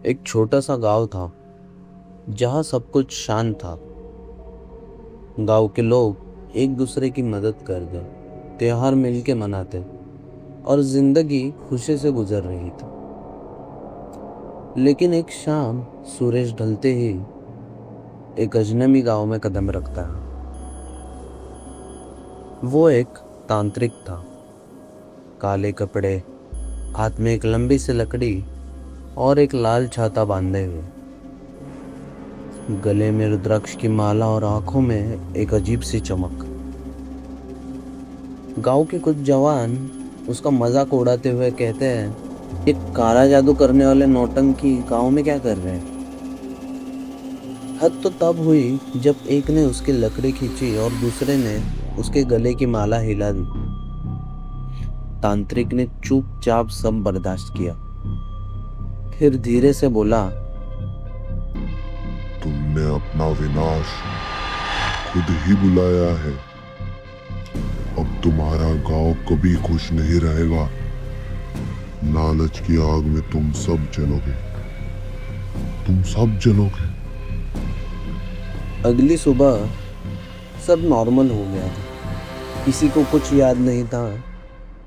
एक छोटा सा गांव था जहाँ सब कुछ शांत था। गांव के लोग एक दूसरे की मदद करते, त्योहार मिलके मनाते और जिंदगी खुशी से गुजर रही थी। लेकिन एक शाम सूरज ढलते ही एक अजनबी गांव में कदम रखता है। वो एक तांत्रिक था, काले कपड़े, हाथ में एक लंबी सी लकड़ी और एक लाल छाता बांधे हुए, गले में रुद्राक्ष की माला और आंखों में एक अजीब सी चमक। गांव के कुछ जवान उसका मजाक उड़ाते हुए कहते हैं, ये काला जादू करने वाले नौटंकी गांव में क्या कर रहे हैं। हद तो तब हुई जब एक ने उसकी लकड़ी खींची और दूसरे ने उसके गले की माला हिला दी। तांत्रिक ने चुपचाप सब बर्दाश्त किया, फिर धीरे से बोला, तुमने अपना विनाश खुद ही बुलाया है। अब तुम्हारा गांव कभी खुश नहीं रहेगा। लालच की आग में तुम सब जलोगे। तुम सब जलोगे। अगली सुबह सब नॉर्मल हो गया था। किसी को कुछ याद नहीं था,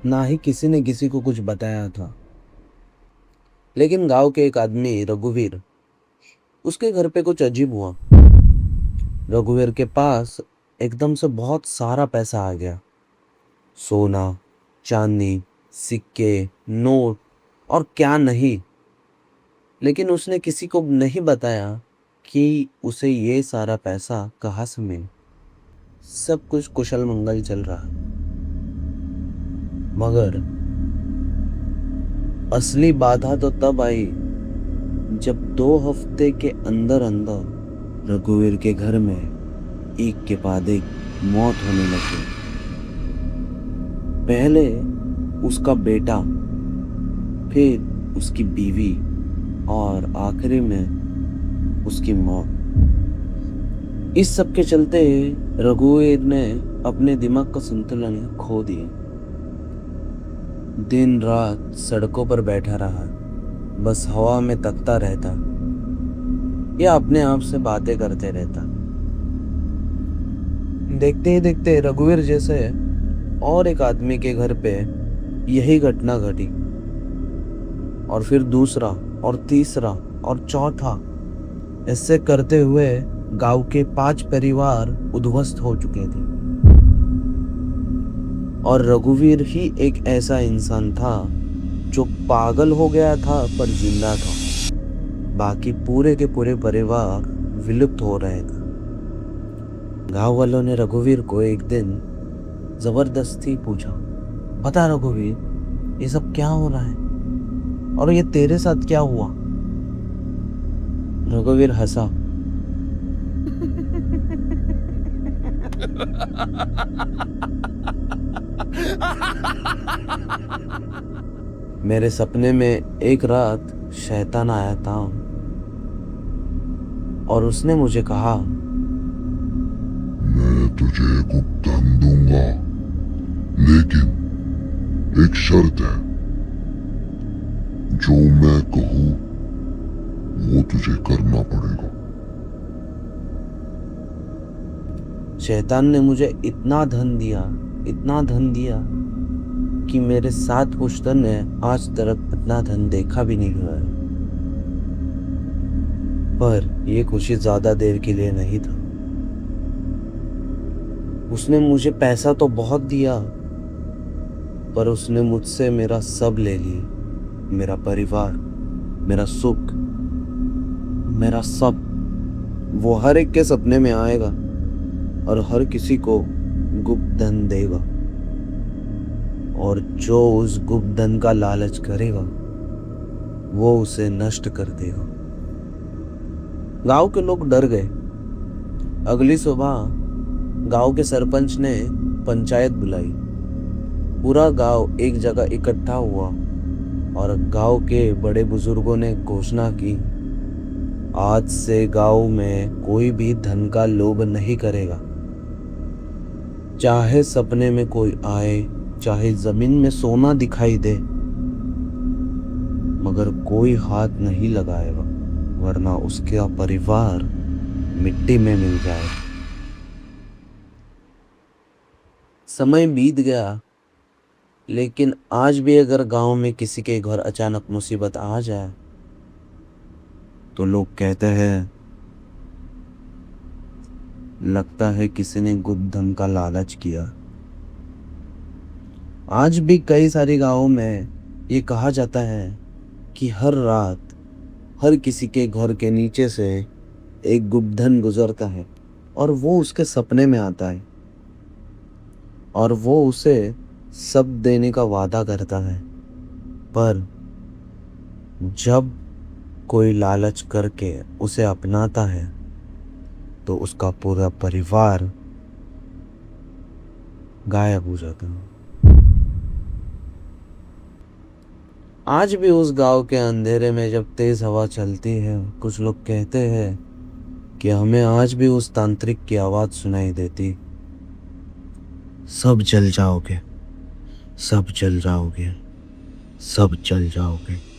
ना ही किसी ने किसी को कुछ बताया था। लेकिन गांव के एक आदमी रघुवीर, उसके घर पे कुछ अजीब हुआ। रघुवीर के पास एकदम से बहुत सारा पैसा आ गया। सोना, चांदी, सिक्के, नोट और क्या नहीं। लेकिन उसने किसी को नहीं बताया कि उसे ये सारा पैसा कहाँ से मिला। सब कुछ कुशल मंगल चल रहा, मगर असली बाधा तो तब आई जब 2 हफ्ते के अंदर अंदर रघुवीर के घर में एक के बाद एक मौत होने लगी। पहले उसका बेटा, फिर उसकी बीवी और आखिरी में उसकी मौत। इस सब के चलते रघुवीर ने अपने दिमाग का संतुलन खो दिया। दिन रात सड़कों पर बैठा रहा, बस हवा में तकता रहता या अपने आप से बातें करते रहता। देखते ही देखते रघुवीर जैसे और एक आदमी के घर पे यही घटना घटी, और फिर दूसरा और तीसरा और चौथा। ऐसे करते हुए गांव के 5 परिवार उद्ध्वस्त हो चुके थे। और रघुवीर ही एक ऐसा इंसान था जो पागल हो गया था पर जिंदा था। बाकी पूरे के पूरे परिवार विलुप्त हो रहे थे। गांव वालों ने रघुवीर को एक दिन जबरदस्ती पूछा, बता रघुवीर, ये सब क्या हो रहा है और ये तेरे साथ क्या हुआ। रघुवीर हंसा, मेरे सपने में एक रात शैतान आया था और उसने मुझे कहा, मैं तुझे गुप्त धन दूंगा, लेकिन एक शर्त है। जो मैं कहूं वो तुझे करना पड़ेगा। शैतान ने मुझे इतना धन दिया कि मेरे 7 पुश्तों ने आज तक इतना धन देखा भी नहीं हुआ है। पर ये खुशी ज्यादा देर के लिए नहीं था। उसने मुझे पैसा तो बहुत दिया, पर उसने मुझसे मेरा सब ले लिया। मेरा परिवार, मेरा सुख, मेरा सब। वो हर एक के सपने में आएगा और हर किसी को गुप्त धन देगा, और जो उस गुप्त धन का लालच करेगा वो उसे नष्ट कर देगा। गांव के लोग डर गए। अगली सुबह गांव के सरपंच ने पंचायत बुलाई। पूरा गांव एक जगह इकट्ठा हुआ और गांव के बड़े बुजुर्गों ने घोषणा की, आज से गांव में कोई भी धन का लोभ नहीं करेगा। चाहे सपने में कोई आए, चाहे जमीन में सोना दिखाई दे, मगर कोई हाथ नहीं लगाएगा। वरना उसका परिवार मिट्टी में मिल जाए। समय बीत गया, लेकिन आज भी अगर गांव में किसी के घर अचानक मुसीबत आ जाए तो लोग कहते हैं लगता है किसी ने गुप्त धन का लालच किया। आज भी कई सारे गांवों में ये कहा जाता है कि हर रात हर किसी के घर के नीचे से एक गुप्त धन गुजरता है और वो उसके सपने में आता है और वो उसे सब देने का वादा करता है। पर जब कोई लालच करके उसे अपनाता है तो उसका पूरा परिवार गायब हो जाता है। आज भी उस गांव के अंधेरे में जब तेज हवा चलती है, कुछ लोग कहते हैं कि हमें आज भी उस तांत्रिक की आवाज सुनाई देती, सब जल जाओगे, सब जल जाओगे, सब जल जाओगे।